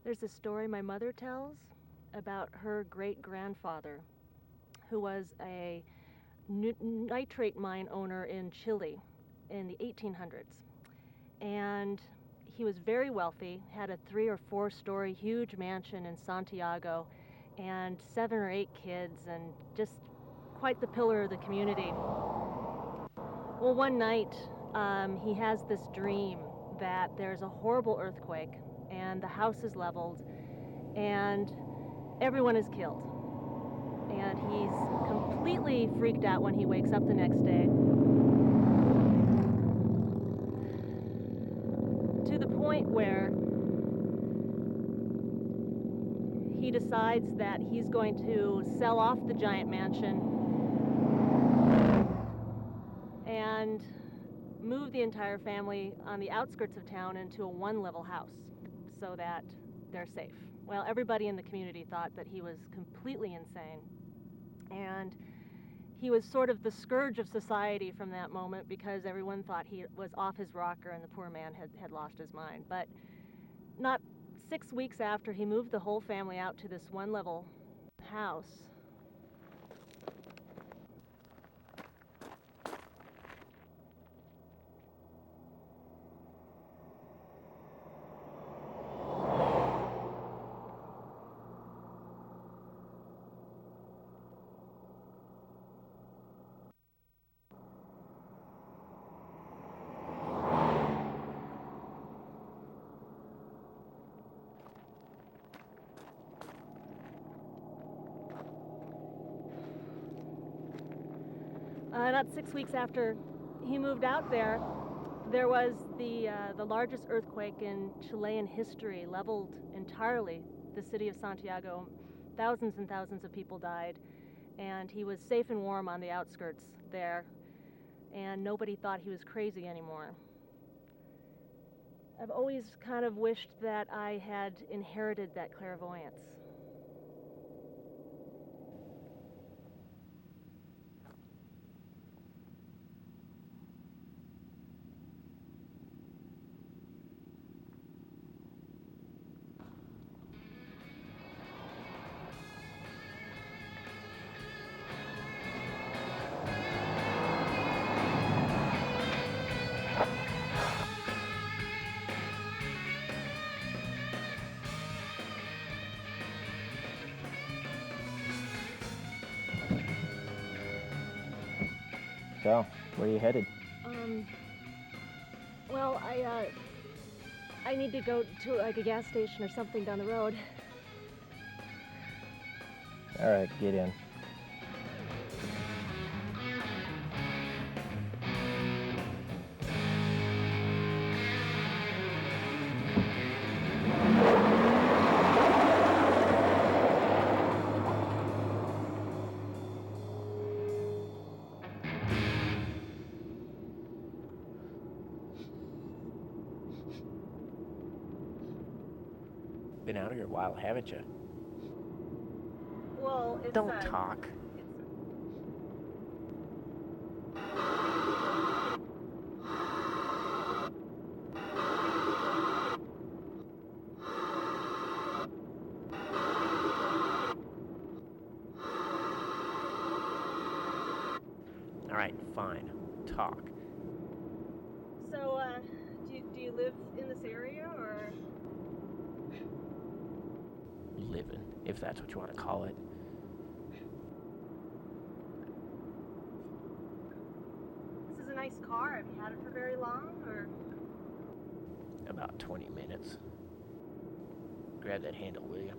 There's a story my mother tells about her great-grandfather, who was a nitrate mine owner in Chile in the 1800s. And he was very wealthy, had a 3 or 4 story huge mansion in Santiago, and 7 or 8 kids, and just quite the pillar of the community. Well, one night he has this dream that there's a horrible earthquake and the house is leveled and everyone is killed. And he's completely freaked out when he wakes up the next day, to the point where he decides that he's going to sell off the giant mansion and move the entire family on the outskirts of town into a one-level house so that they're safe. Well, everybody in the community thought that he was completely insane. And he was sort of the scourge of society from that moment because everyone thought he was off his rocker and the poor man had lost his mind. But not 6 weeks after he moved the whole family out to this one-level house, not 6 weeks after he moved out there, there was the largest earthquake in Chilean history, leveled entirely the city of Santiago. Thousands and thousands of people died, and he was safe and warm on the outskirts there, and nobody thought he was crazy anymore. I've always kind of wished that I had inherited that clairvoyance. So, where are you headed? Well, I need to go to like a gas station or something down the road. All right, get in. Been out here a while, haven't you? Well, it's... Don't talk. All right, fine. Talk. So, do you live in this area, or...? Living, if that's what you want to call it. This is a nice car. Have you had it for very long, or...? About 20 minutes. Grab that handle, will you?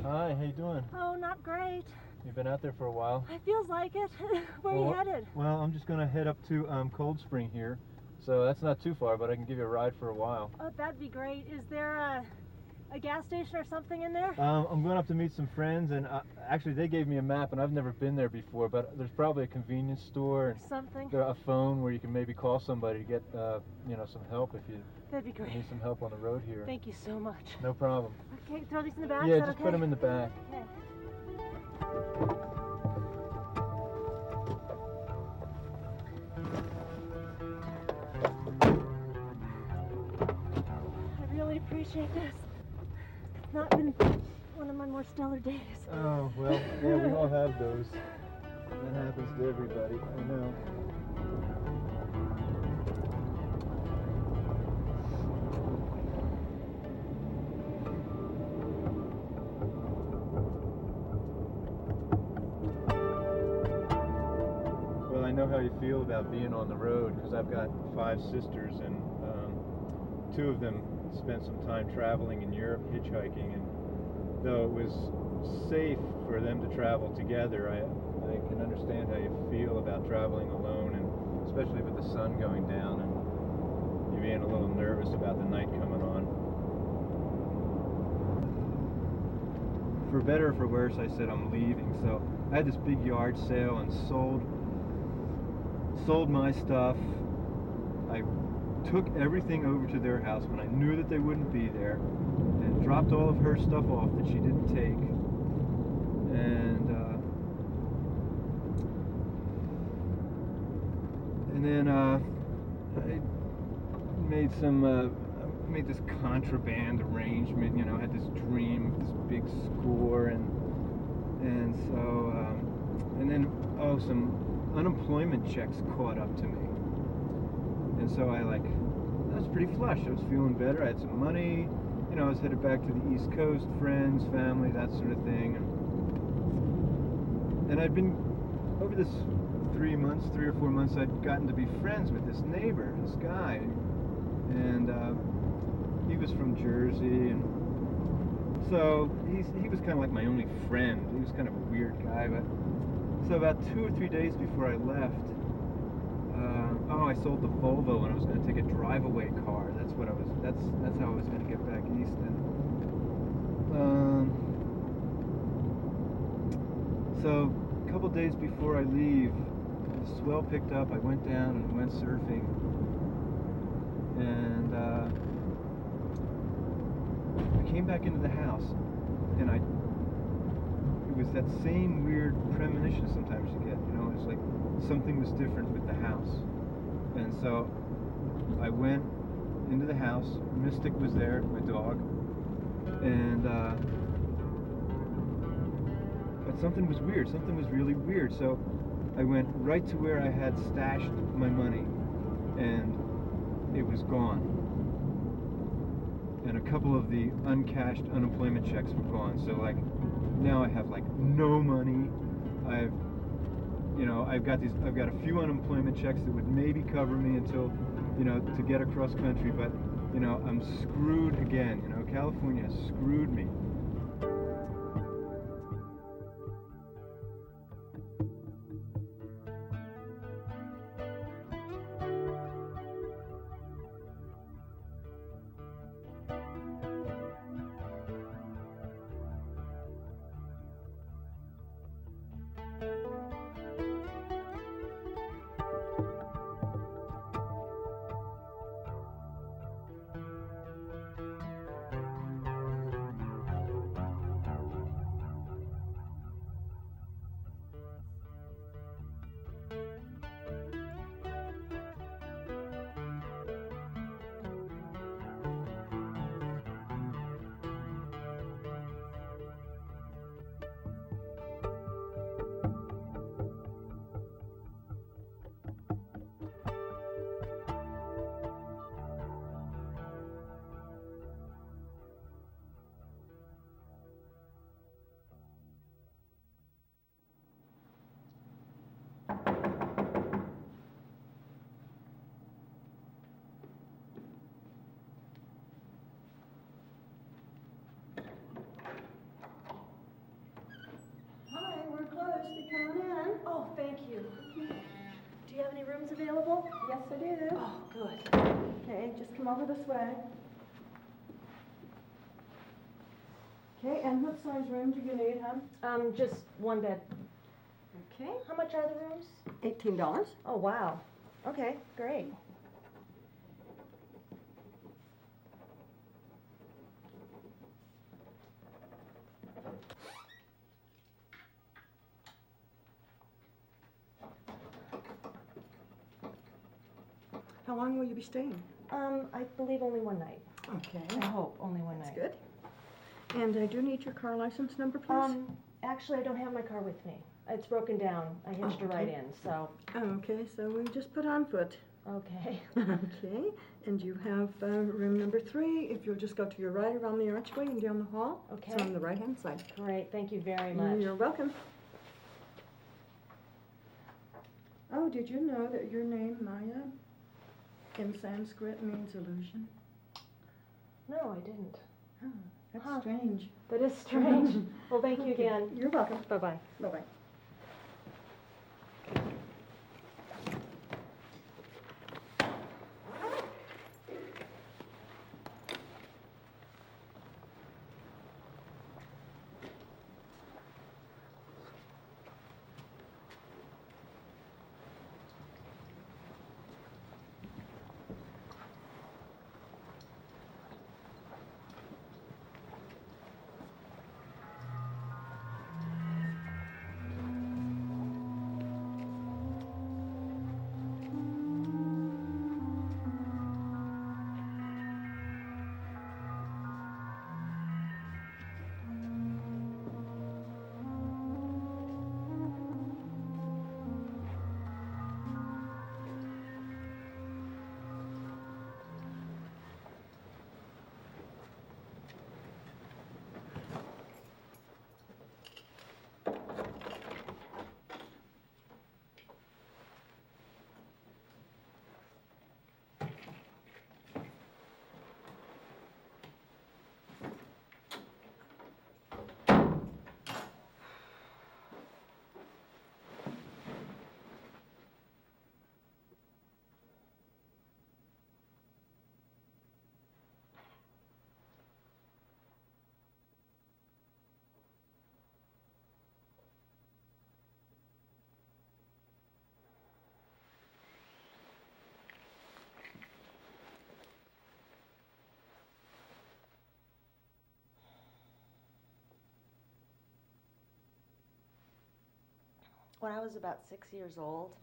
Hi, how you doing? Oh, not great. You've been out there for a while. It feels like it. Where are you headed? Well, I'm just going to head up to Cold Spring here. So that's not too far, but I can give you a ride for a while. Oh, that'd be great. Is there a gas station or something in there? I'm going up to meet some friends, and actually they gave me a map, and I've never been there before, but there's probably a convenience store and something. a phone where you can maybe call somebody to get some help if you That'd be great. need some help on the road here. Thank you so much. No problem. Okay, throw these in the back? Yeah, Is that just okay? put them in the back. Okay. I really appreciate this. It's not been one of my more stellar days. Oh, well, yeah, we all have those. That happens to everybody, I know. Well, I know how you feel about being on the road, because I've got 5 sisters, and 2 of them spent some time traveling in Europe hitchhiking, and though it was safe for them to travel together, I can understand how you feel about traveling alone, and especially with the sun going down and you being a little nervous about the night coming on. For better or for worse, I said I'm leaving, so I had this big yard sale and sold my stuff. I took everything over to their house when I knew that they wouldn't be there, and dropped all of her stuff off that she didn't take, and then I made this contraband arrangement. I had this dream of this big score, and then some unemployment checks caught up to me, and so I was pretty flush. I was feeling better. I had some money. I was headed back to the East Coast, friends, family, that sort of thing, and I'd been over this 3 or 4 months. I'd gotten to be friends with this neighbor, this guy, and he was from Jersey, and so he was kind of like my only friend. He was kind of a weird guy, but so about 2 or 3 days before I left, I sold the Volvo, and I was going to take a drive-away car. That's how I was going to get back east. And so a couple days before I leave, the swell picked up. I went down and went surfing, and I came back into the house, and it was that same weird premonition sometimes you get. It's like something was different with the house. And so I went into the house. Mystic was there, my dog, and but something was weird. Something was really weird. So I went right to where I had stashed my money, and it was gone. And a couple of the uncashed unemployment checks were gone. So now I have no money. I've got a few unemployment checks that would maybe cover me until, to get across country, but, I'm screwed again. California has screwed me. rooms available? Yes, it is. Oh, good. Okay, just come over this way. Okay, and what size room do you need, hon? Just one bed. Okay. How much are the rooms? $18. Oh, wow. Okay, great. How long will you be staying? I believe only one night. Okay. I hope only one That's night. good. And I do need your car license number, please. Actually, I don't have my car with me. It's broken down. I hitched a ride in, so. Okay, so we just put on foot. Okay. Okay, and you have room number 3. If you'll just go to your right around the archway and down the hall. Okay. It's on the right-hand side. Great. Thank you very much. You're welcome. Oh, did you know that your name, Maya, in Sanskrit means illusion? No, I didn't. Oh, that's Huh. strange. That is strange. Well, thank you Okay. again. You're welcome. Bye-bye. Bye-bye. When I was about 6 years old,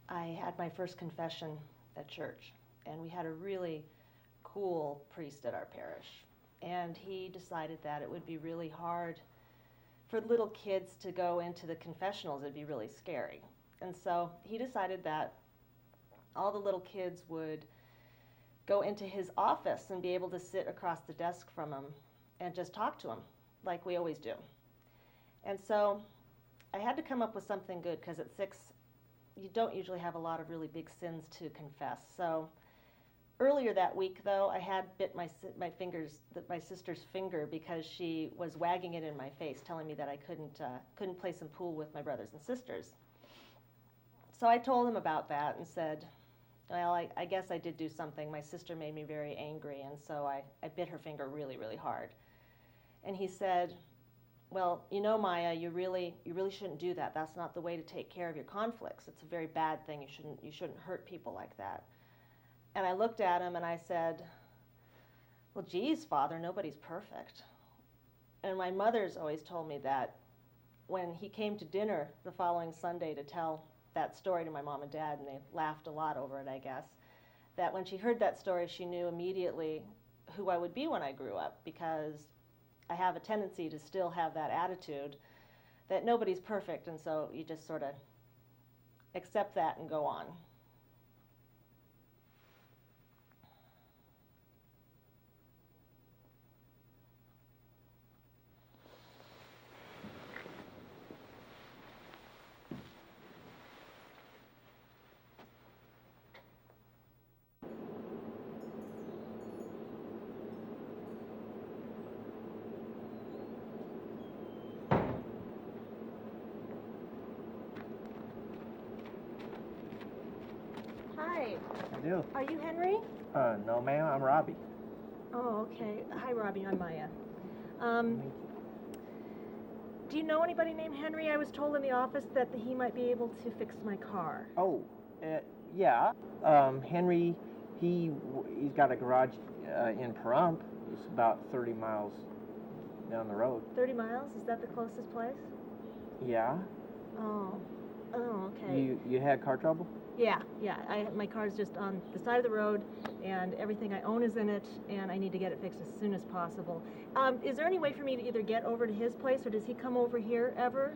I had my first confession at church, and we had a really cool priest at our parish. And he decided that it would be really hard for little kids to go into the confessionals. It'd be really scary. And so he decided that all the little kids would go into his office and be able to sit across the desk from him and just talk to him like we always do. And so I had to come up with something good, because at 6, you don't usually have a lot of really big sins to confess. So earlier that week, though, I had bit my sister's finger, because she was wagging it in my face, telling me that I couldn't play some pool with my brothers and sisters. So I told him about that and said, well, I guess I did do something. My sister made me very angry, and so I bit her finger really, really hard. And he said, well, you know, Maya, you really shouldn't do that. That's not the way to take care of your conflicts. It's a very bad thing. You shouldn't hurt people like that. And I looked at him and I said, well, geez, Father, nobody's perfect. And my mother's always told me that when he came to dinner the following Sunday to tell that story to my mom and dad, and they laughed a lot over it, I guess, that when she heard that story, she knew immediately who I would be when I grew up, because I have a tendency to still have that attitude that nobody's perfect, and so you just sort of accept that and go on. Hi. I do. Are you Henry? No, ma'am, I'm Robbie. Oh, okay. Hi, Robbie. I'm Maya. Do you know anybody named Henry? I was told in the office that he might be able to fix my car. Oh, yeah. Henry, he's got a garage in Pahrump. It's about 30 miles down the road. 30 miles? Is that the closest place? Yeah. Oh, okay. You had car trouble? Yeah. My car's just on the side of the road, and everything I own is in it, and I need to get it fixed as soon as possible. Is there any way for me to either get over to his place, or does he come over here ever?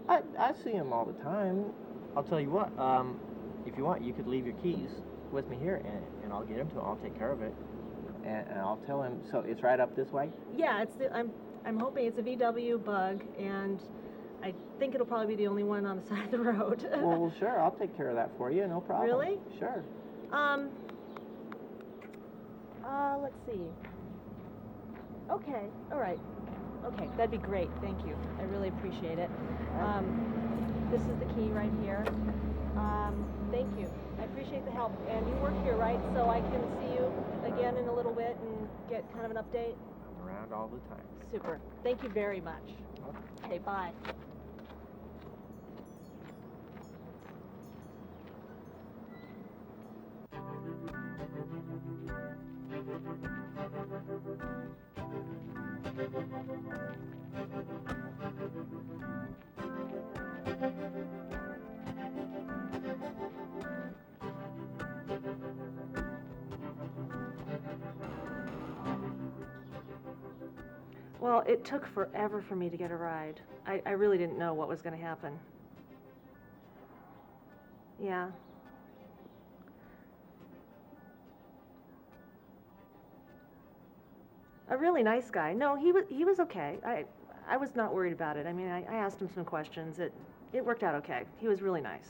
I see him all the time. I'll tell you what, if you want, you could leave your keys with me here, and I'll get him to. I'll take care of it, and I'll tell him. So it's right up this way. Yeah, I'm hoping it's a VW Bug, and I think it'll probably be the only one on the side of the road. Well, sure, I'll take care of that for you. No problem. Really? Sure. Let's see. Okay, all right. Okay, that'd be great. Thank you. I really appreciate it. This is the key right here. Thank you. I appreciate the help. And you work here, right? So I can see you again in a little bit and get kind of an update? I'm around all the time. Super. Thank you very much. Okay, bye. Well, it took forever for me to get a ride. I really didn't know what was going to happen. Yeah. A really nice guy. No, he was okay. I was not worried about it. I mean, I asked him some questions. It worked out okay. He was really nice.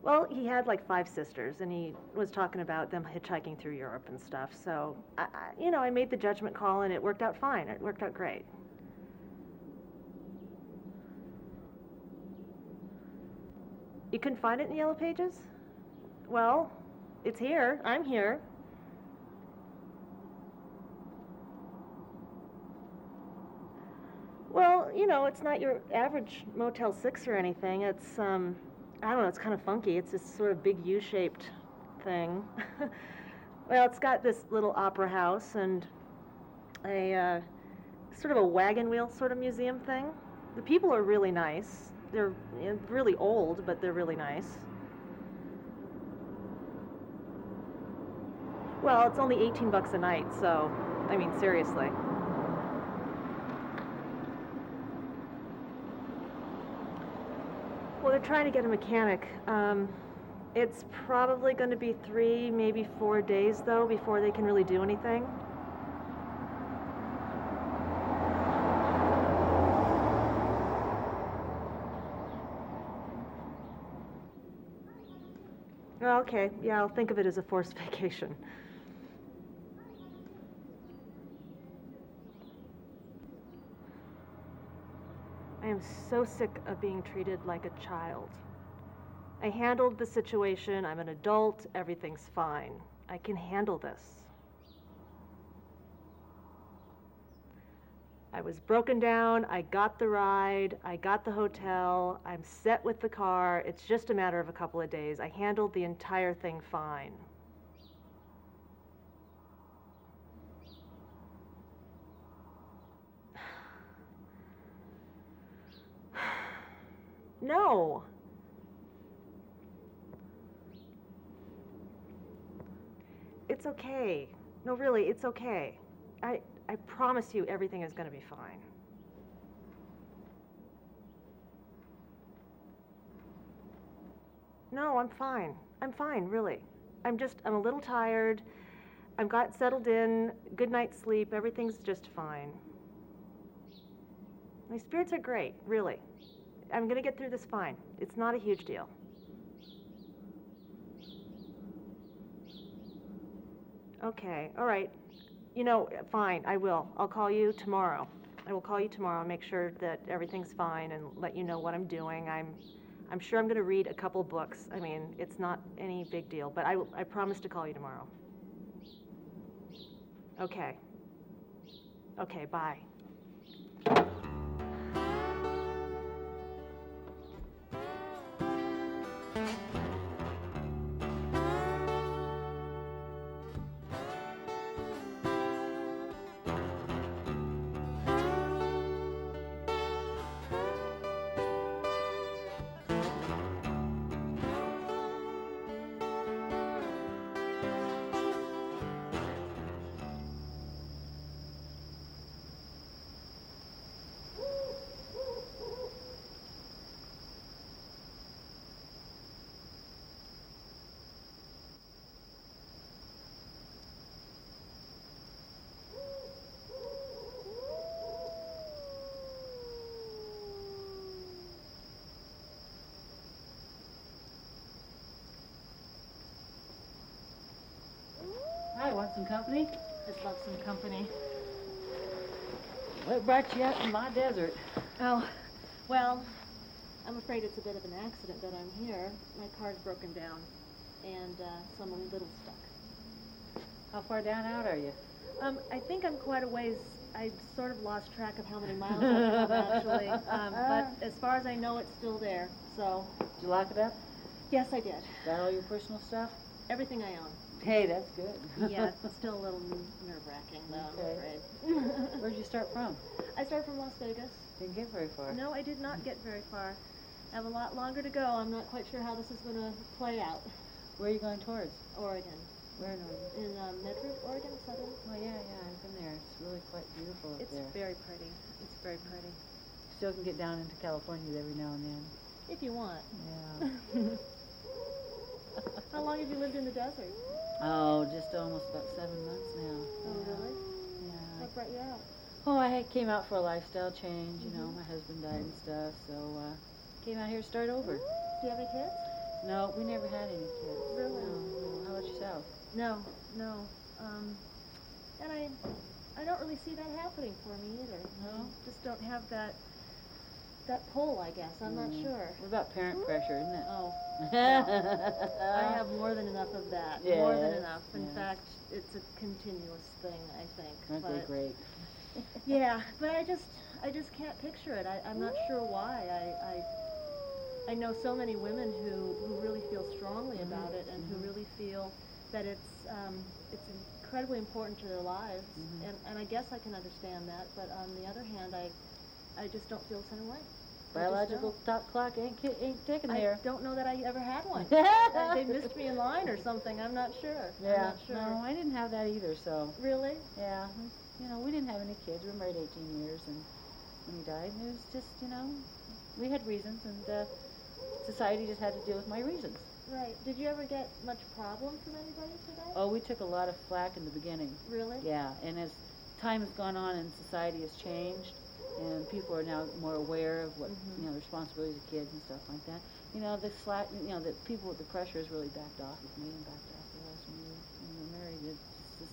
Well, he had like 5 sisters, and he was talking about them hitchhiking through Europe and stuff. So, I made the judgment call, and it worked out fine. It worked out great. You couldn't find it in the Yellow Pages? Well, it's here. I'm here. Well, it's not your average Motel 6 or anything. It's, I don't know, it's kind of funky. It's this sort of big U-shaped thing. Well, it's got this little opera house and a sort of a wagon wheel sort of museum thing. The people are really nice. They're really old, but they're really nice. Well, it's only $18 a night, so, I mean, seriously. Well, they're trying to get a mechanic. It's probably going to be 3, maybe 4 days, though, before they can really do anything. Okay, yeah, I'll think of it as a forced vacation. I am so sick of being treated like a child. I handled the situation. I'm an adult. Everything's fine. I can handle this. I was broken down. I got the ride. I got the hotel. I'm set with the car. It's just a matter of a couple of days. I handled the entire thing fine. No. It's okay. No, really, it's okay. I promise you everything is going to be fine. No, I'm fine. I'm fine, really. I'm a little tired. I've got settled in, good night's sleep, everything's just fine. My spirits are great, really. I'm going to get through this fine. It's not a huge deal. Okay, all right. Fine, I will. I'll call you tomorrow. I will call you tomorrow and make sure that everything's fine and let you know what I'm doing. I'm I'm sure I'm going to read a couple books. I mean, it's not any big deal, but I promise to call you tomorrow. Okay. Okay, bye. Hi, want some company? I'd love some company. What brought you out in my desert? Oh, well, I'm afraid it's a bit of an accident that I'm here. My car's broken down, and so I'm a little stuck. How far down out are you? I think I'm quite a ways. I sort of lost track of how many miles I've come, actually. But as far as I know, it's still there, so. Did you lock it up? Yes, I did. Got all your personal stuff? Everything I own. Hey, that's good. Yeah, it's still a little nerve-wracking, though, I'm afraid. Where'd you start from? I started from Las Vegas. Didn't get very far. No, I did not get very far. I have a lot longer to go. I'm not quite sure how this is going to play out. Where are you going towards? Oregon. Where in Oregon? In Medford, Oregon, southern. Oh, yeah, I've been there. It's really quite beautiful up It's there. very pretty. It's very pretty. Still can get down into California every now and then. If you want. Yeah. How long have you lived in the desert? Oh, just almost about 7 months now. Oh, really? Yeah. What brought you out? Oh, came out for a lifestyle change, you know, my husband died and stuff, so came out here to start over. Do you have any kids? No, we never had any kids. Really? No. How about yourself? No. And I don't really see that happening for me either. No? I just don't have that pull, I guess. I'm not sure. What about parent pressure, isn't it? Oh. I have more than enough of that. Yes, More than enough. In yes. fact, it's a continuous thing, I think. Aren't they great? Yeah, but I just can't picture it. I'm not sure why. I know so many women who really feel strongly about it and who really feel that it's incredibly important to their lives. And I guess I can understand that, but on the other hand, I just don't feel the same way. Biological top clock ain't ticking here. I don't know that I ever had one. They missed me in line or something. I'm not sure. Yeah. I'm not sure. No, I didn't have that either, so. Really? Yeah. You know, we didn't have any kids. We were married 18 years, and when he died, it was just, you know, we had reasons, and society just had to deal with my reasons. Right. Did you ever get much problem from anybody for that? Oh, we took a lot of flack in the beginning. Really? Yeah, and as time has gone on and society has changed, and people are now more aware of what, you know, the responsibilities of kids and stuff like that, you know, the slack, you know, the people with the pressure has really backed off with me and backed off with us when we were married. It's just,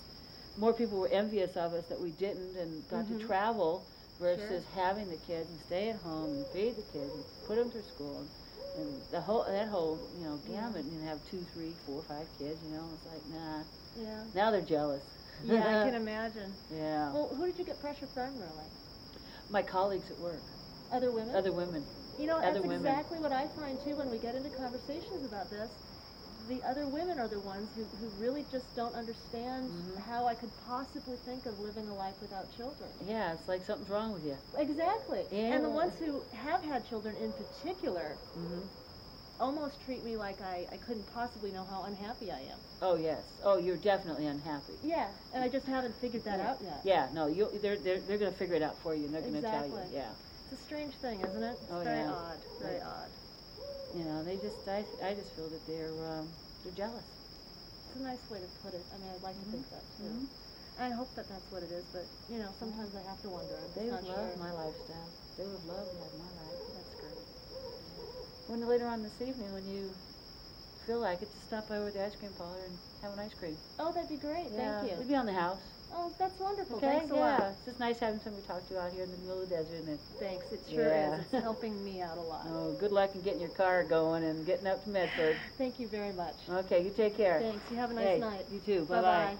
more people were envious of us that we didn't and got to travel versus having the kids and stay at home and feed the kids and put them through school. And that whole, you know, gamut, and have 2, 3, 4, 5 kids, you know, it's like, nah. Yeah. Now they're jealous. Yeah, I can imagine. Yeah. Well, who did you get pressure from, really? My colleagues at work. Other women? Other women. You know, Other that's women. exactly what I find, too, when we get into conversations about this. The other women are the ones who really just don't understand how I could possibly think of living a life without children. Yeah, it's like something's wrong with you. Exactly. Yeah. And the ones who have had children in particular almost treat me like I couldn't possibly know how unhappy I am. Oh, yes. Oh, you're definitely unhappy. Yeah, and I just haven't figured that out yet. Yeah, no, they're going to figure it out for you, and they're going to tell you. Exactly. Yeah. It's a strange thing, isn't it? It's Oh, very yeah. odd. Very odd. You know, they just, I just feel that they're jealous. It's a nice way to put it. I mean, I'd like to think that, too. I hope that that's what it is, but, you know, sometimes I have to wonder. I'm They just would not love sure. my lifestyle. They would love to have my life. That's great. When later on this evening, when you feel like it, just stop by with the ice cream parlor and have an ice cream. Oh, that'd be great. Yeah, Thank you. we'd be on the house. Oh, that's wonderful. Okay, Thanks a lot. It's just nice having somebody to talk to out here in the middle of the desert, isn't it? Thanks, it sure Yeah. is. It's helping me out a lot. Oh, good luck in getting your car going and getting up to Medford. Thank you very much. Okay, you take care. Thanks. You have a nice Hey, night. you too. Bye-bye. Bye-bye.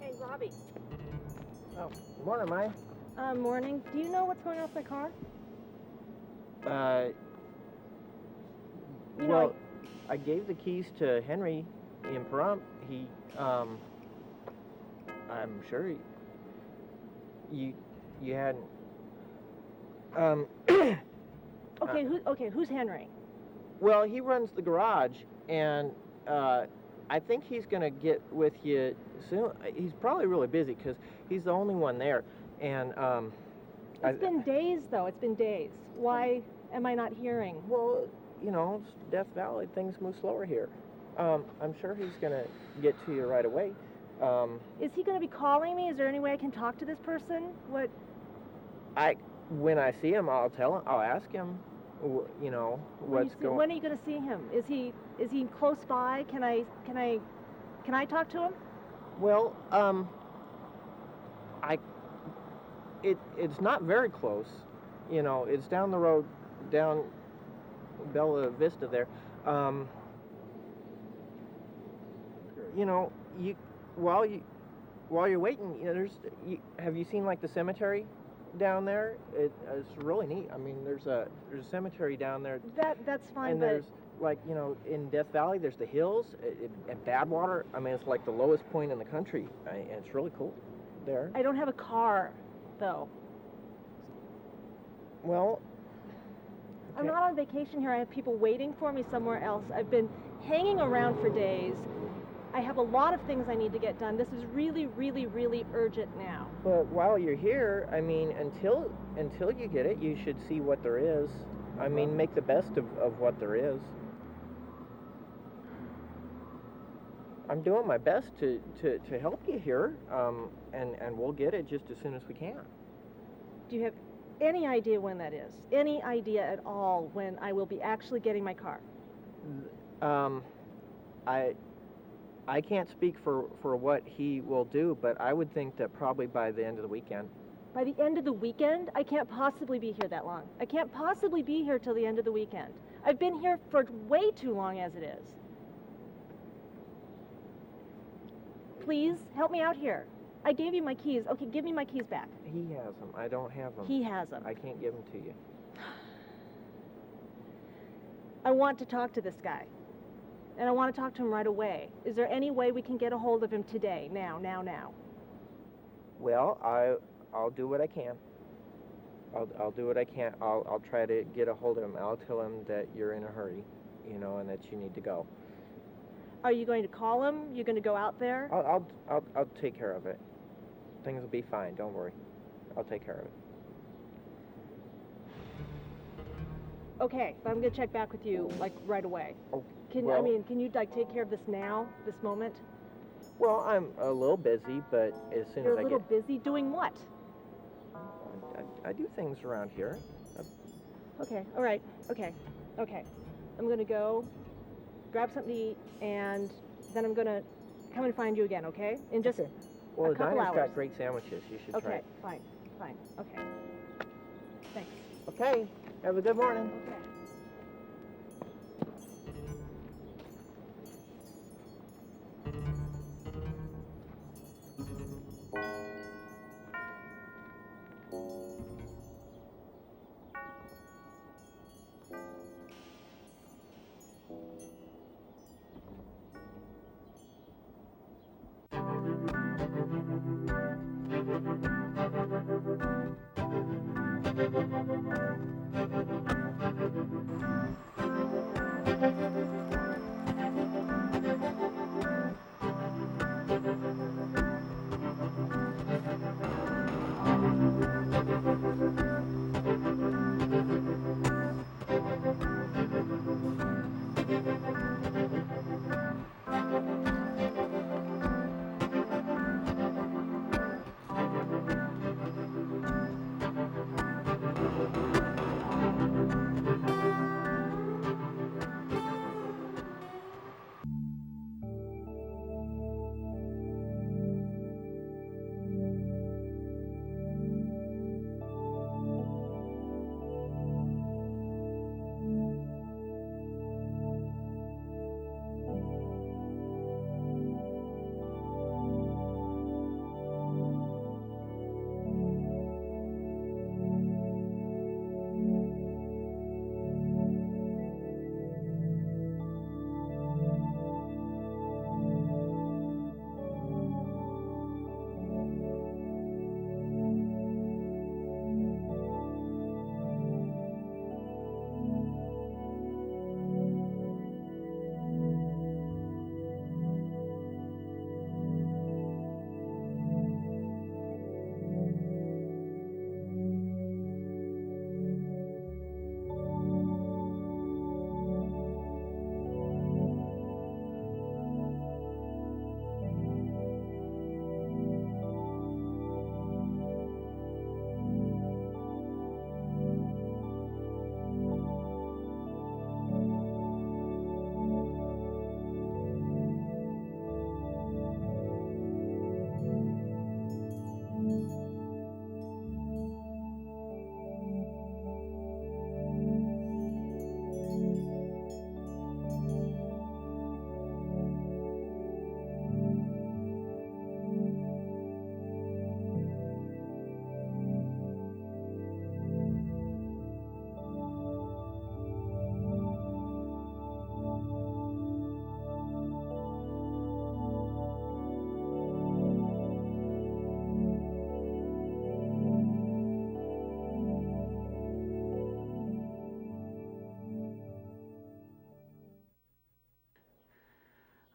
Hey, Robbie. Oh, good morning, Maya. Morning. Do you know what's going on with my car? You know, Well, I gave the keys to Henry in Pahrump. He, I'm sure you hadn't. Okay, who's Henry? Well, he runs the garage, and I think he's gonna get with you soon. He's probably really busy because he's the only one there, and It's been days, though. It's been days. Why am I not hearing? Well, you know, it's Death Valley. Things move slower here. I'm sure he's gonna get to you right away. Is he going to be calling me? Is there any way I can talk to this person? What? When I see him, I'll tell him. I'll ask him. You know what's going. When are you going to see him? Is he close by? Can I talk to him? Well, it's not very close. You know, it's down the road, down Bella Vista there. You know, while you're waiting, you know, have you seen like the cemetery down there? It's really neat. I mean, there's a cemetery down there. That's fine, And but there's like, you know, in Death Valley, there's the hills and Badwater. I mean, it's like the lowest point in the country. And it's really cool there. I don't have a car, though. Well, I'm okay. not on vacation here. I have people waiting for me somewhere else. I've been hanging around for days. I have a lot of things I need to get done. This is really, really, really urgent now. But while you're here, I mean, until you get it, you should see what there is. I mean, make the best of what there is. I'm doing my best to help you here, and we'll get it just as soon as we can. Do you have any idea when that is? Any idea at all when I will be actually getting my car? I can't speak for what he will do, but I would think that probably by the end of the weekend. By the end of the weekend? I can't possibly be here that long. I can't possibly be here till the end of the weekend. I've been here for way too long as it is. Please, help me out here. I gave you my keys. Okay, give me my keys back. He has them. I don't have them. He has them. I can't give them to you. I want to talk to this guy. And I want to talk to him right away. Is there any way we can get a hold of him today? Now. Well, I'll do what I can. I'll do what I can. I'll try to get a hold of him. I'll tell him that you're in a hurry, you know, and that you need to go. Are you going to call him? You're going to go out there? I'll take care of it. Things will be fine. Don't worry. I'll take care of it. Okay, so I'm going to check back with you, like, right away. Oh, Can you, like, take care of this now, this moment? Well, I'm a little busy, but as soon You're as a little busy doing what? I do things around here. Okay, all right, okay. I'm going to go grab something to eat, and then I'm going to come and find you again, okay? In just Well, a the couple diner's hours. got great sandwiches. You should try Okay, it. fine. Fine. Okay. Thanks. Okay, have a good morning. Okay.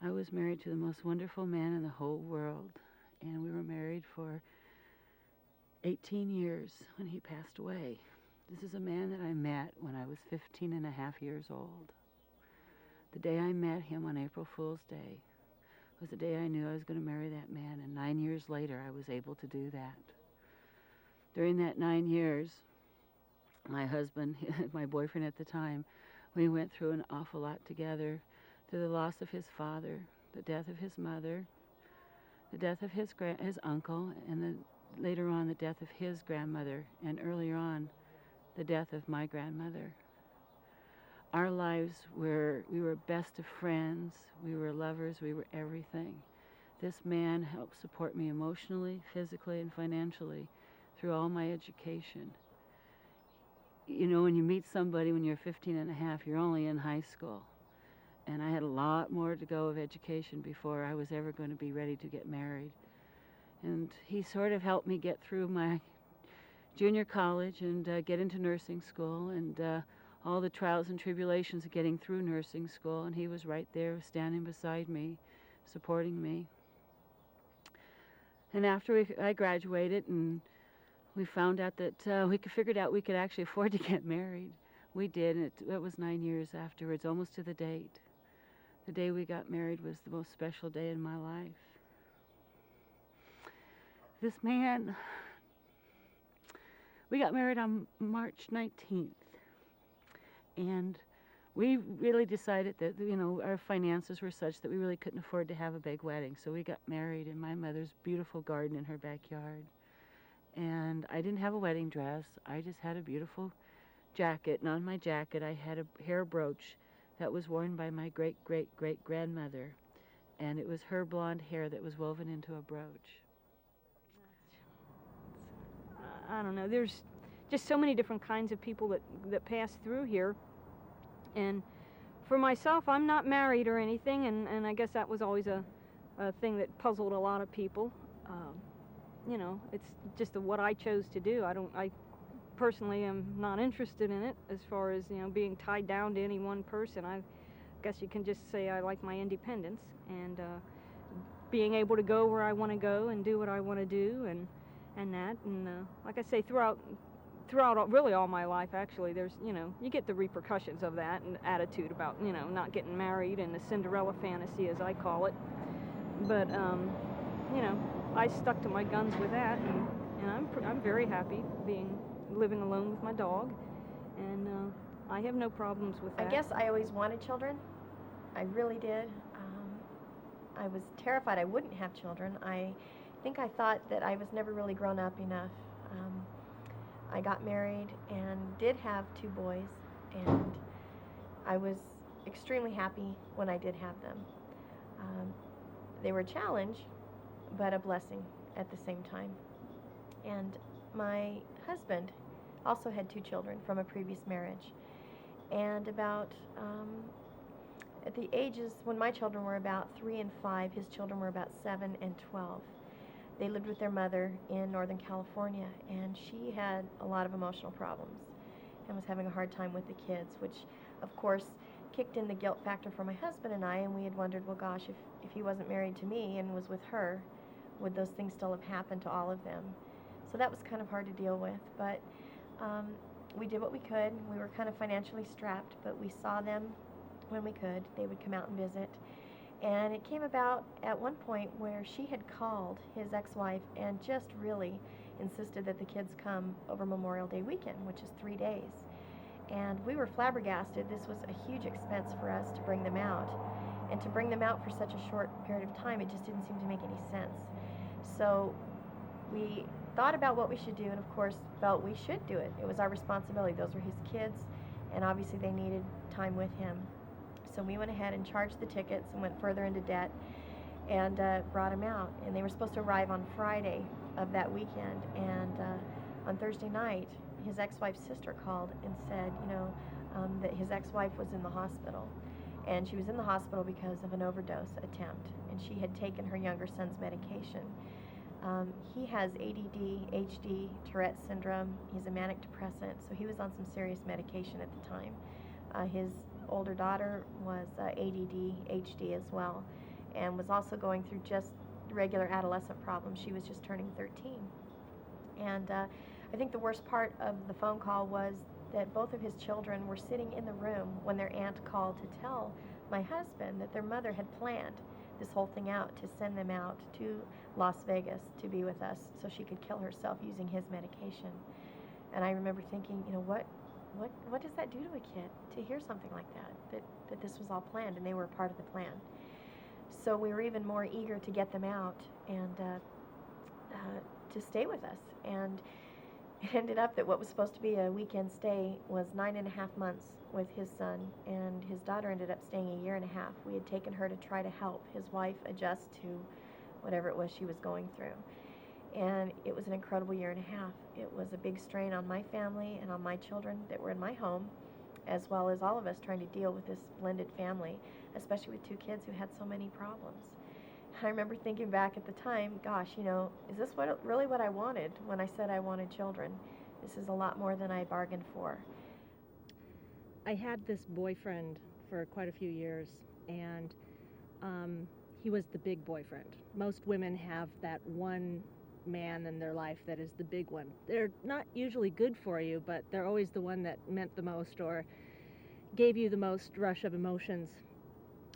I was married to the most wonderful man in the whole world, and we were married for 18 years when he passed away. This is a man that I met when I was 15 and a half years old. The day I met him on April Fool's Day was the day I knew I was going to marry that man, and 9 years later I was able to do that. During that 9 years, my husband, my boyfriend at the time, we went through an awful lot together, through the loss of his father, the death of his mother, the death of his uncle, and later on the death of his grandmother, and earlier on the death of my grandmother. Our lives were, we were best of friends, we were lovers, we were everything. This man helped support me emotionally, physically, and financially through all my education. You know, when you meet somebody when you're 15 and a half, you're only in high school. And I had a lot more to go of education before I was ever going to be ready to get married. And he sort of helped me get through my junior college and get into nursing school and all the trials and tribulations of getting through nursing school. And he was right there standing beside me, supporting me. And after I graduated and we found out that we figured out we could actually afford to get married. We did, and it was 9 years afterwards, almost to the date. The day we got married was the most special day in my life. This man, we got married on March 19th, and we really decided that, you know, our finances were such that we really couldn't afford to have a big wedding, so we got married in my mother's beautiful garden in her backyard. And I didn't have a wedding dress. I just had a beautiful jacket, and on my jacket I had a hair brooch that was worn by my great-great-great-grandmother, and it was her blonde hair that was woven into a brooch. I don't know, there's just so many different kinds of people that pass through here. And for myself, I'm not married or anything, and I guess that was always a thing that puzzled a lot of people. You know, it's just what I chose to do. I personally am not interested in it as far as, you know, being tied down to any one person. I guess you can just say I like my independence and being able to go where I want to go and do what I want to do and that. And like I say, throughout really all my life, actually, there's, you know, you get the repercussions of that and attitude about, you know, not getting married and the Cinderella fantasy, as I call it. But, you know, I stuck to my guns with that, and I'm very happy living alone with my dog, and I have no problems with that. I guess I always wanted children. I really did. I was terrified I wouldn't have children. I think I thought that I was never really grown up enough. I got married and did have 2 boys, and I was extremely happy when I did have them. They were a challenge, but a blessing at the same time. And my husband also had 2 children from a previous marriage. And about, at the ages, when my children were about 3 and 5, his children were about 7 and 12. They lived with their mother in Northern California, and she had a lot of emotional problems and was having a hard time with the kids, which, of course, kicked in the guilt factor for my husband and I, and we had wondered, well, gosh, if he wasn't married to me and was with her, would those things still have happened to all of them? So that was kind of hard to deal with, but we did what we could. We were kind of financially strapped, but we saw them when we could. They would come out and visit. And it came about at one point where she had called his ex-wife and just really insisted that the kids come over Memorial Day weekend, which is 3 days. And we were flabbergasted. This was a huge expense for us to bring them out. And to bring them out for such a short period of time, it just didn't seem to make any sense. So we thought about what we should do, and of course felt we should do it. It was our responsibility. Those were his kids, and obviously they needed time with him. So we went ahead and charged the tickets and went further into debt and brought them out. And they were supposed to arrive on Friday of that weekend. And on Thursday night, his ex-wife's sister called and said, you know, that his ex-wife was in the hospital. And she was in the hospital because of an overdose attempt. And she had taken her younger son's medication. He has ADD, HD, Tourette's syndrome. He's a manic depressant, so he was on some serious medication at the time. His older daughter was ADD, HD as well, and was also going through just regular adolescent problems. She was just turning 13. And I think the worst part of the phone call was that both of his children were sitting in the room when their aunt called to tell my husband that their mother had planned this whole thing out to send them out to Las Vegas to be with us so she could kill herself using his medication. And I remember thinking, you know, what does that do to a kid to hear something like that this was all planned and they were a part of the plan? So we were even more eager to get them out and to stay with us. And it ended up that what was supposed to be a weekend stay was 9.5 months with his son, and his daughter ended up staying 1.5 years. We had taken her to try to help his wife adjust to whatever it was she was going through. And it was an incredible 1.5 years. It was a big strain on my family and on my children that were in my home, as well as all of us trying to deal with this blended family, especially with 2 kids who had so many problems. I remember thinking back at the time, gosh, you know, is this really what I wanted when I said I wanted children? This is a lot more than I bargained for. I had this boyfriend for quite a few years, and he was the big boyfriend. Most women have that one man in their life that is the big one. They're not usually good for you, but they're always the one that meant the most or gave you the most rush of emotions.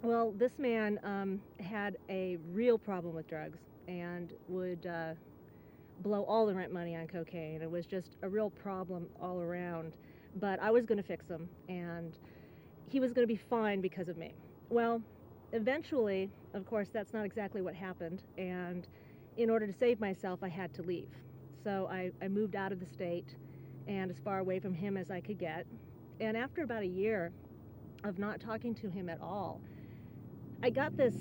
Well, this man had a real problem with drugs and would blow all the rent money on cocaine. It was just a real problem all around. But I was going to fix him, and he was going to be fine because of me. Well, eventually, of course, that's not exactly what happened, and in order to save myself, I had to leave. So I moved out of the state and as far away from him as I could get. And after about a year of not talking to him at all, I got this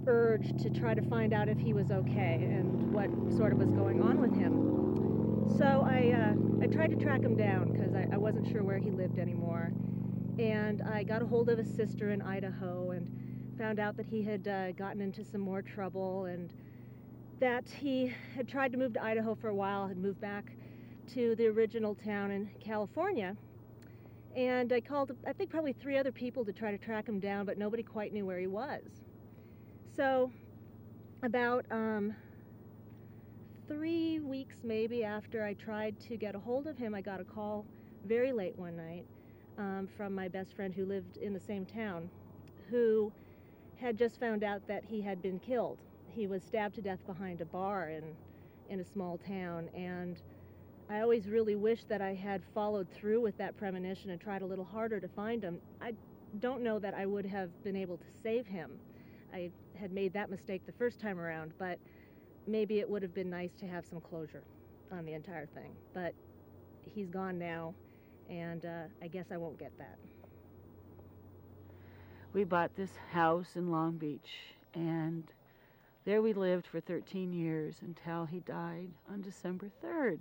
urge to try to find out if he was okay and what sort of was going on with him. So I tried to track him down because I wasn't sure where he lived anymore. And I got a hold of his sister in Idaho and found out that he had gotten into some more trouble and that he had tried to move to Idaho for a while, had moved back to the original town in California. And I called, I think, probably 3 other people to try to track him down, but nobody quite knew where he was. So about 3 weeks maybe after I tried to get a hold of him, I got a call very late one night from my best friend who lived in the same town, who had just found out that he had been killed. He was stabbed to death behind a bar in a small town, and I always really wished that I had followed through with that premonition and tried a little harder to find him. I don't know that I would have been able to save him. I had made that mistake the first time around, but maybe it would have been nice to have some closure on the entire thing. But he's gone now, and I guess I won't get that. We bought this house in Long Beach, and there we lived for 13 years until he died on December 3rd.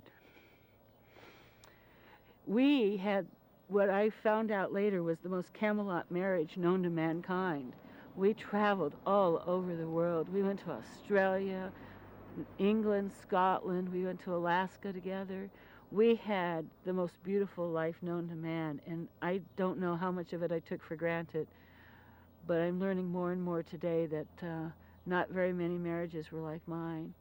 We had, what I found out later, was the most Camelot marriage known to mankind. We traveled all over the world. We went to Australia, England, Scotland. We went to Alaska together. We had the most beautiful life known to man, and I don't know how much of it I took for granted, but I'm learning more and more today that not very many marriages were like mine.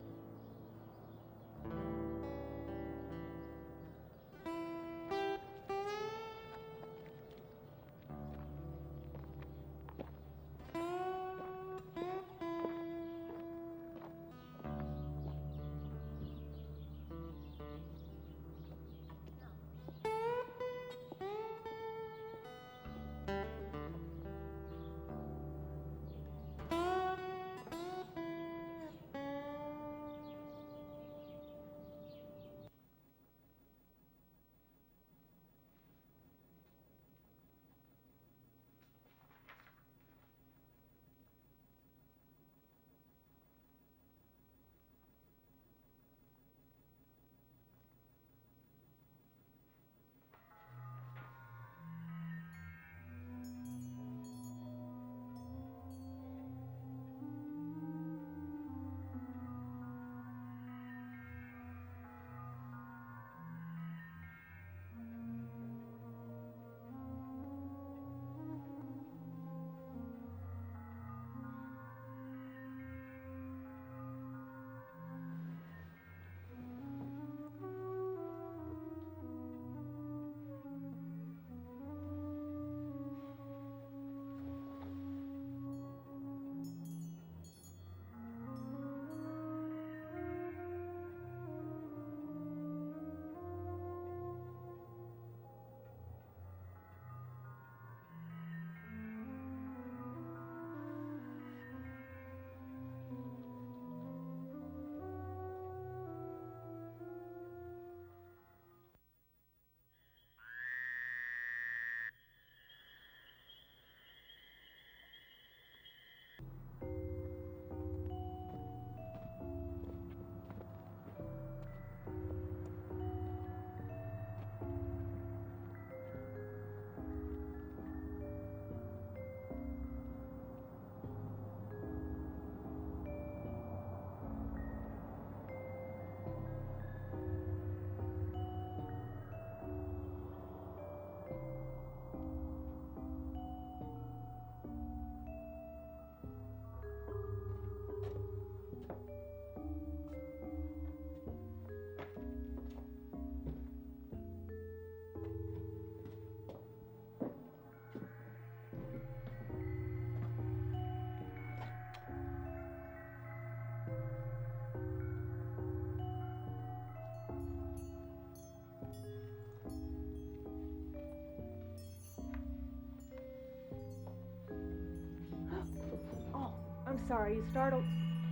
I'm sorry, you startled.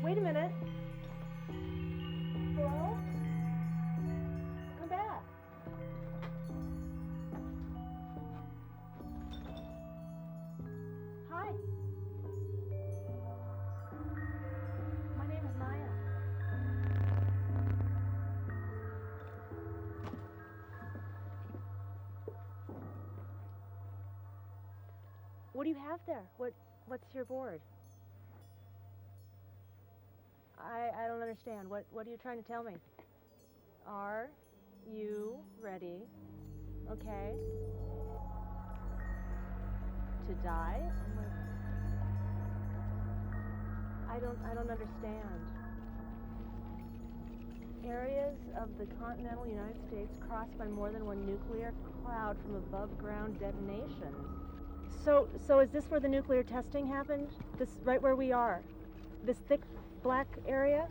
Wait a minute. Hello? What do you have there? What's your board? I don't understand. What are you trying to tell me? Are you ready? Okay. To die? Oh my... I don't understand. Areas of the continental United States crossed by more than one nuclear cloud from above ground detonations. So is this where the nuclear testing happened? This right where we are? This thick black area?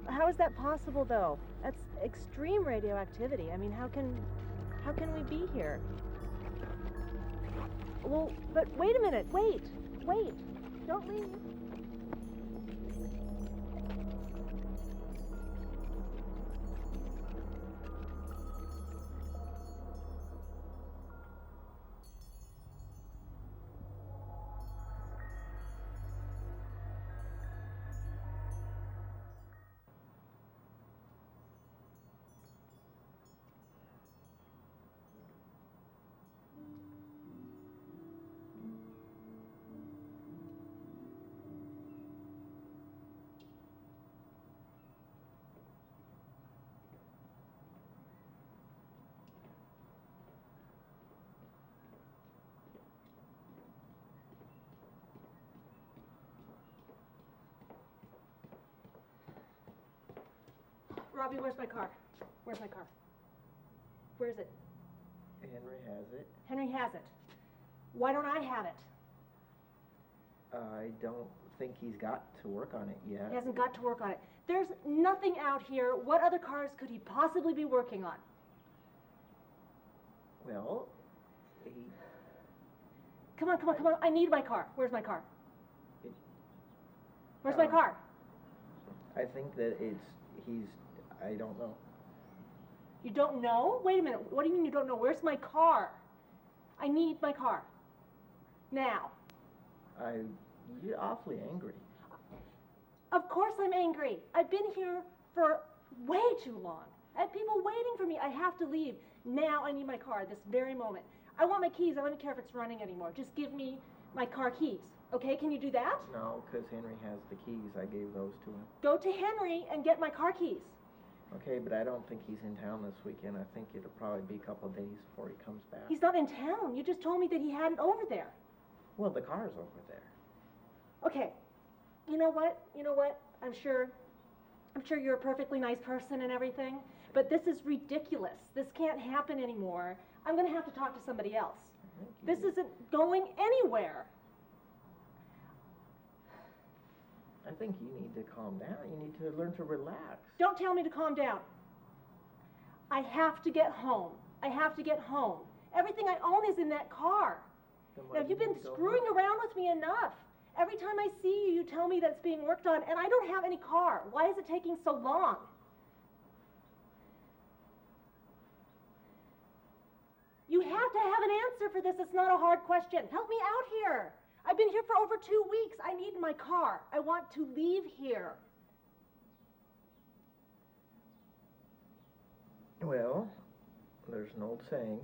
How is that possible though? That's extreme radioactivity. I mean, how can we be here? Well, but wait a minute. Wait. Don't leave. Robbie, where's my car? Where's my car? Where is it? Henry has it. Henry has it. Why don't I have it? I don't think he's got to work on it yet. He hasn't got to work on it. There's nothing out here. What other cars could he possibly be working on? Well, he... Come on. I need my car. Where's my car? Where's my car? I think that I don't know. You don't know? Wait a minute. What do you mean you don't know? Where's my car? I need my car. Now. You're awfully angry. Of course I'm angry. I've been here for way too long. I have people waiting for me. I have to leave. Now I need my car, this very moment. I want my keys. I don't care if it's running anymore. Just give me my car keys. Okay, can you do that? No, because Henry has the keys. I gave those to him. Go to Henry and get my car keys. Okay, but I don't think he's in town this weekend. I think it'll probably be a couple of days before he comes back. He's not in town. You just told me that he had it over there. Well, the car's over there. Okay. You know what? I'm sure you're a perfectly nice person and everything, but this is ridiculous. This can't happen anymore. I'm going to have to talk to somebody else. This isn't going anywhere. I think you need to calm down. You need to learn to relax. Don't tell me to calm down. I have to get home. Everything I own is in that car. Now, you've been screwing around with me enough. Every time I see you, you tell me that it's being worked on, and I don't have any car. Why is it taking so long? You have to have an answer for this. It's not a hard question. Help me out here. I've been here for over 2 weeks. I need my car. I want to leave here. Well, there's an old saying.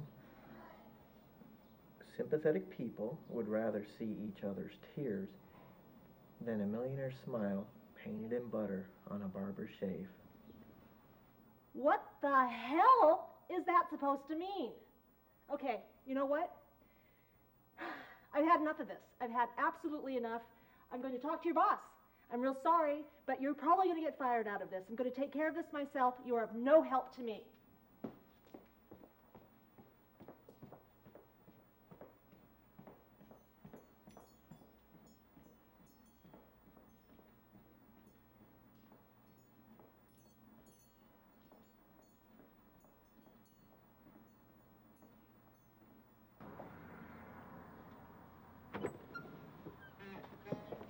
Sympathetic people would rather see each other's tears than a millionaire's smile painted in butter on a barber's shave. What the hell is that supposed to mean? Okay, you know what? I've had enough of this. I've had absolutely enough. I'm going to talk to your boss. I'm real sorry, but you're probably going to get fired out of this. I'm going to take care of this myself. You are of no help to me.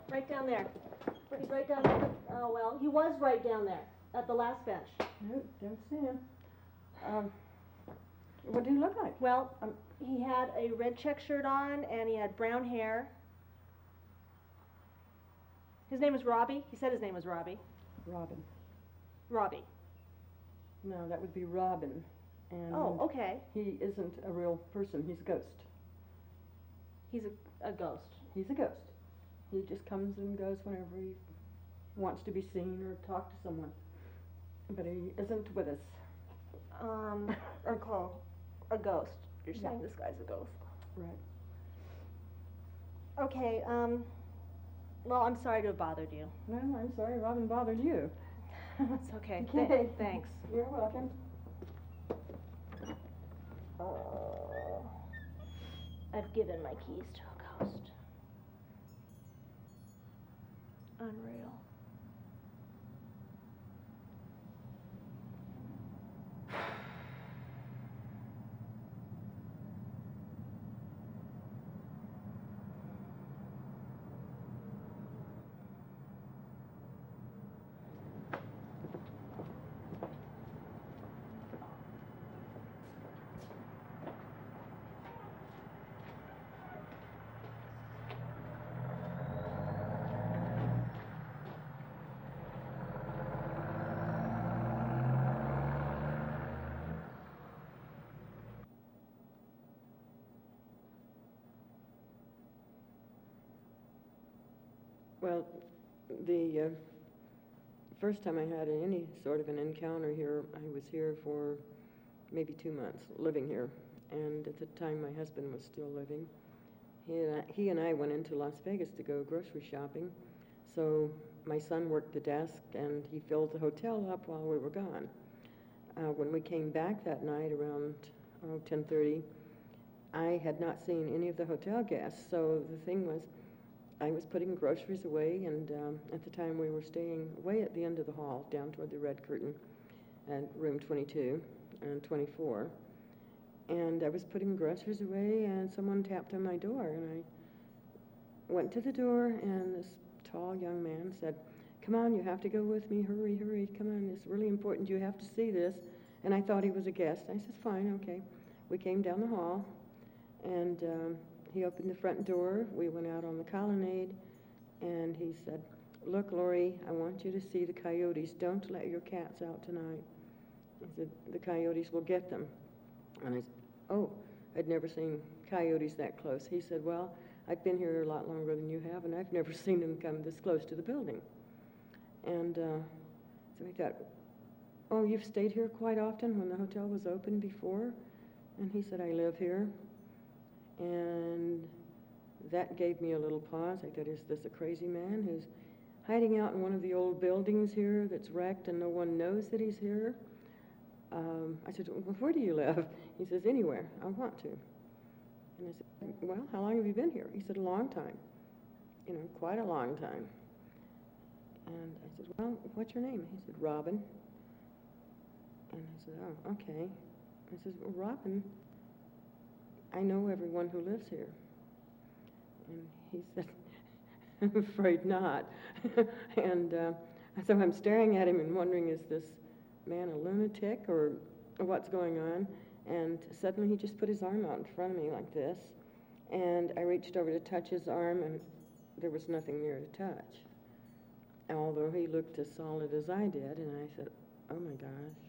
Right down there. He's right down there. Oh, well, he was right down there at the last bench. No, don't see him. What do you look like? Well, he had a red check shirt on and he had brown hair. His name was Robbie. He said his name was Robbie. Robin. Robbie. No, that would be Robin. And oh, okay. he isn't a real person. He's a ghost. He's a ghost. He's a ghost. He just comes and goes whenever he wants to be seen or talk to someone. But he isn't with us. A ghost. You're saying Yeah. this guy's a ghost. Right. Okay, well, I'm sorry to have bothered you. No, I'm sorry Robin bothered you. It's okay. Okay. Thanks. You're welcome. I've given my keys to a ghost. Unreal. Well, the first time I had any sort of an encounter here, I was here for maybe 2 months, living here. And at the time, my husband was still living. He and I went into Las Vegas to go grocery shopping. So my son worked the desk, and he filled the hotel up while we were gone. When we came back that night around 10:30, I had not seen any of the hotel guests. So the thing was, I was putting groceries away, and at the time we were staying way at the end of the hall, down toward the red curtain, and room 22 and 24. And I was putting groceries away, and someone tapped on my door, and I went to the door, and this tall young man said, "Come on, you have to go with me, hurry, hurry, come on, it's really important, you have to see this." And I thought he was a guest. I said, "Fine, okay." We came down the hall, and he opened the front door. We went out on the colonnade, and he said, "Look, Lori, I want you to see the coyotes. Don't let your cats out tonight." He said, "The coyotes will get them." And I said, "Oh, I'd never seen coyotes that close." He said, "Well, I've been here a lot longer than you have, and I've never seen them come this close to the building." And so we thought, "Oh, you've stayed here quite often when the hotel was open before?" And he said, "I live here." And that gave me a little pause. I thought, is this a crazy man who's hiding out in one of the old buildings here that's wrecked and no one knows that he's here? I said, "Well, where do you live?" He says, "Anywhere I want to." And I said, "Well, how long have you been here?" He said, "A long time, quite a long time." And I said, "Well, what's your name?" He said, "Robin." And I said, "Oh, okay." I said, "Well, Robin, I know everyone who lives here." And he said, "I'm afraid not." And so I'm staring at him and wondering, is this man a lunatic or what's going on? And suddenly he just put his arm out in front of me like this. And I reached over to touch his arm, and there was nothing there to touch, although he looked as solid as I did. And I said, "Oh my gosh,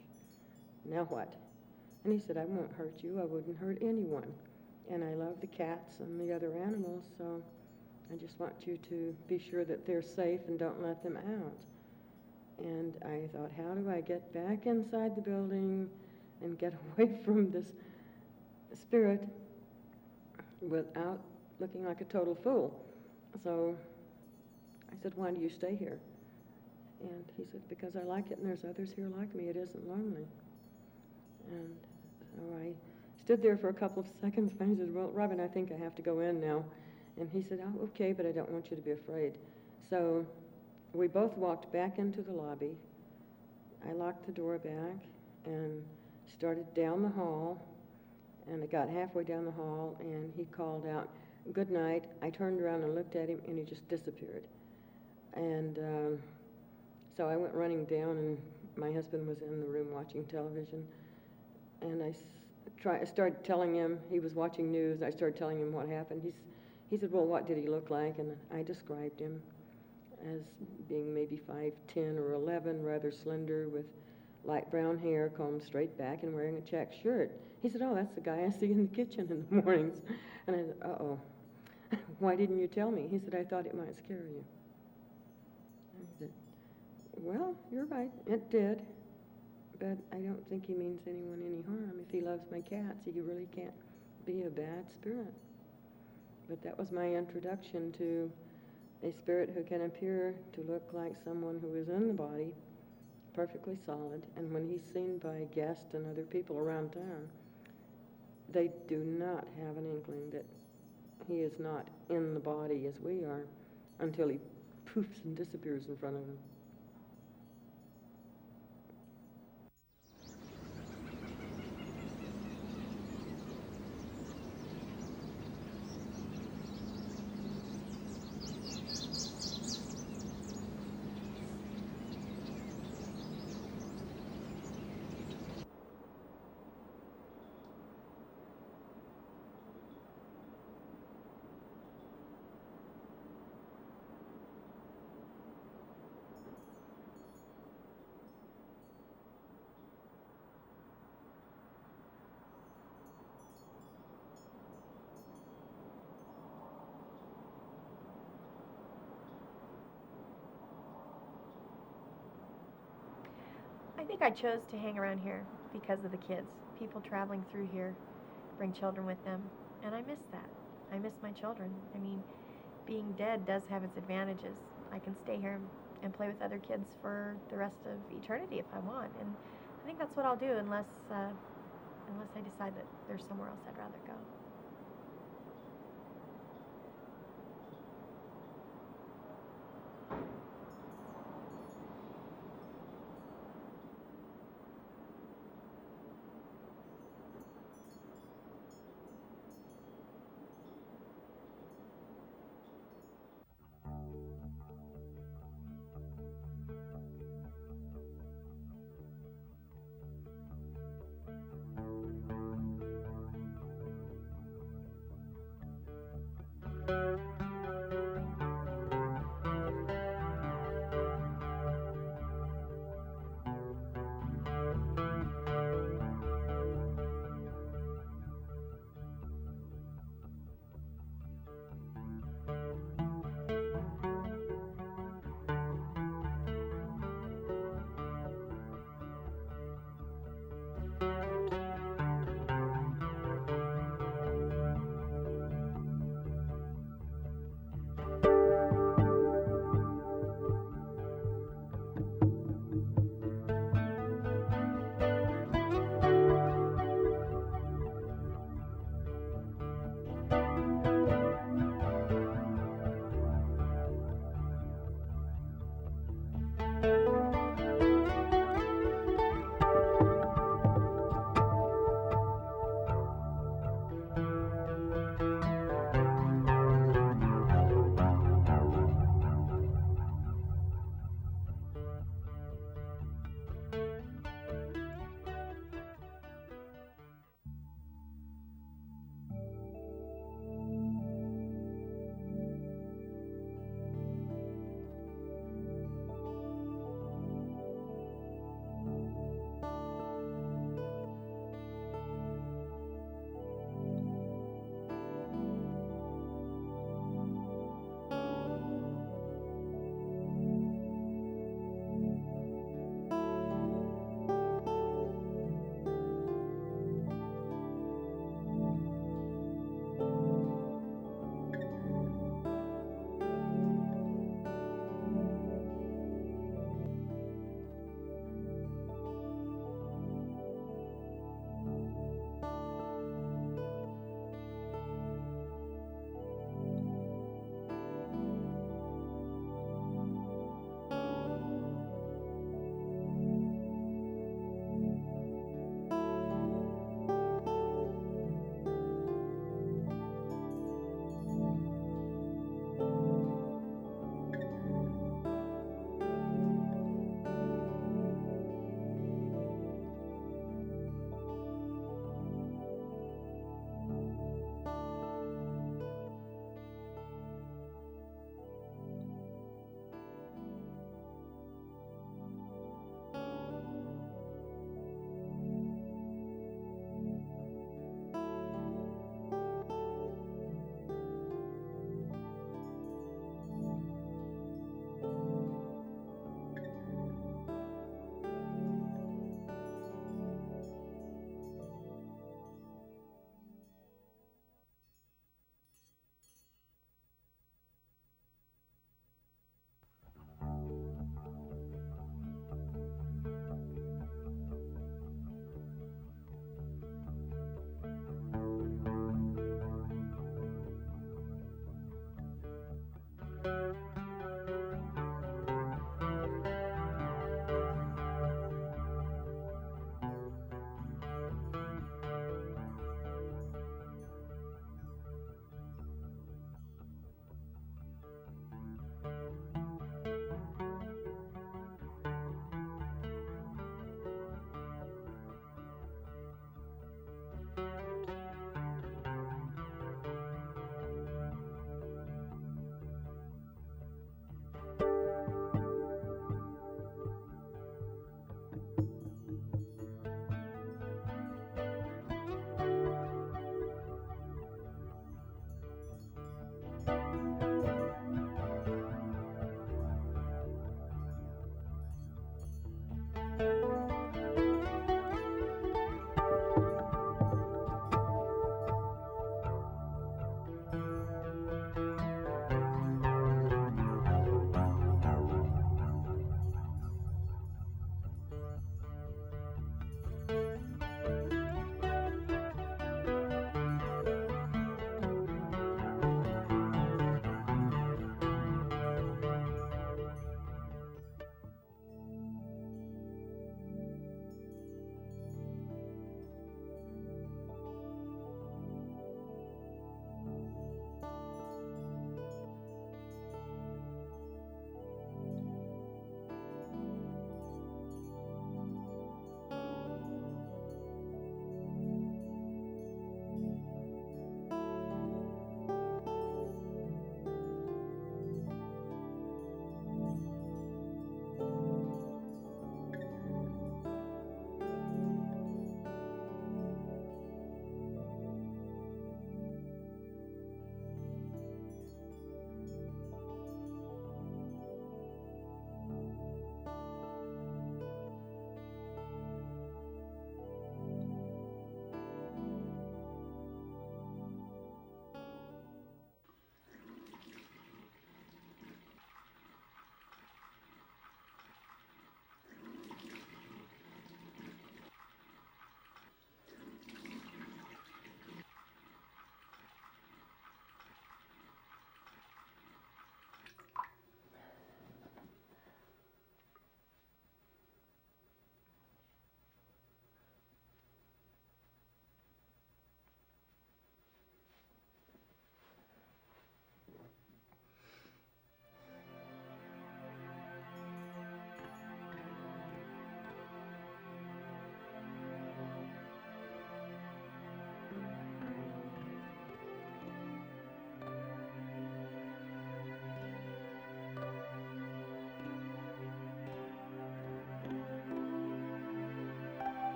now what?" And he said, "I won't hurt you. I wouldn't hurt anyone. And I love the cats and the other animals, so I just want you to be sure that they're safe and don't let them out." And I thought, how do I get back inside the building and get away from this spirit without looking like a total fool? So I said, "Why do you stay here?" And he said, "Because I like it and there's others here like me. It isn't lonely." And so I stood there for a couple of seconds, and I said, "Well, Robin, I think I have to go in now." And he said, "Oh, okay, but I don't want you to be afraid." So we both walked back into the lobby. I locked the door back and started down the hall, and I got halfway down the hall, and he called out, "Good night." I turned around and looked at him, and he just disappeared. And so I went running down, and my husband was in the room watching television, and I started telling him. He was watching news. I started telling him what happened. He said, "Well, what did he look like?" And I described him as being maybe 5'10" or 11, rather slender, with light brown hair combed straight back and wearing a check shirt. He said, "Oh, that's the guy I see in the kitchen in the mornings." And I said, "Uh-oh." Why didn't you tell me? He said, I thought it might scare you. I said, well, you're right, it did. But I don't think he means anyone any harm. If he loves my cats, he really can't be a bad spirit. But that was my introduction to a spirit who can appear to look like someone who is in the body, perfectly solid, and when he's seen by guests and other people around town, they do not have an inkling that he is not in the body as we are until he poofs and disappears in front of them. I think I chose to hang around here because of the kids. People traveling through here bring children with them, and I miss that. I miss my children. I mean, being dead does have its advantages. I can stay here and play with other kids for the rest of eternity if I want, and I think that's what I'll do unless I decide that there's somewhere else I'd rather go.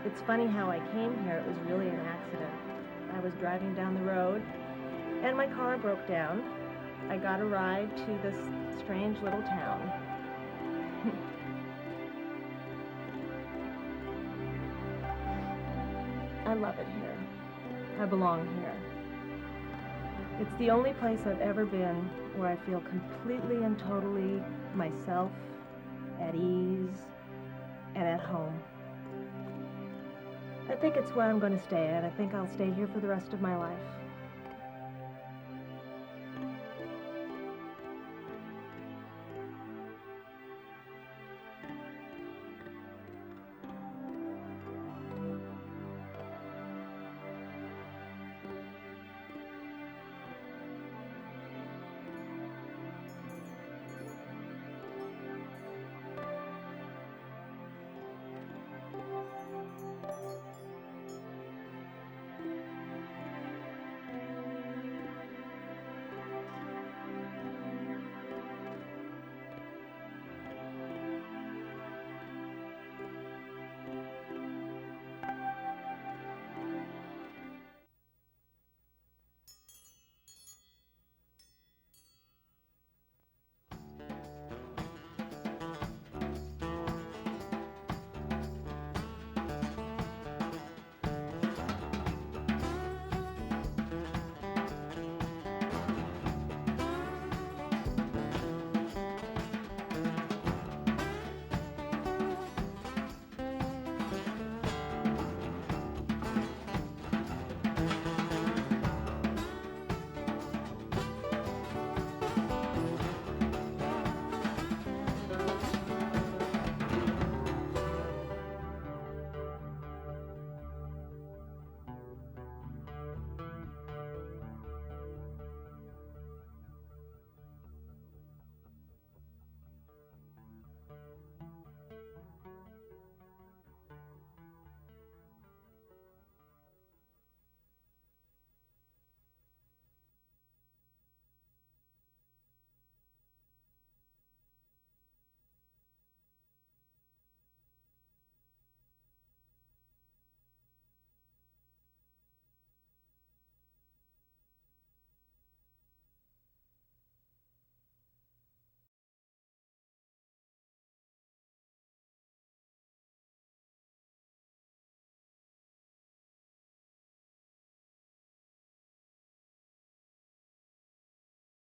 It's funny how I came here. It was really an accident. I was driving down the road, and my car broke down. I got a ride to this strange little town. I love it here. I belong here. It's the only place I've ever been where I feel completely and totally myself, at ease, and at home. I think it's where I'm going to stay at. I think I'll stay here for the rest of my life.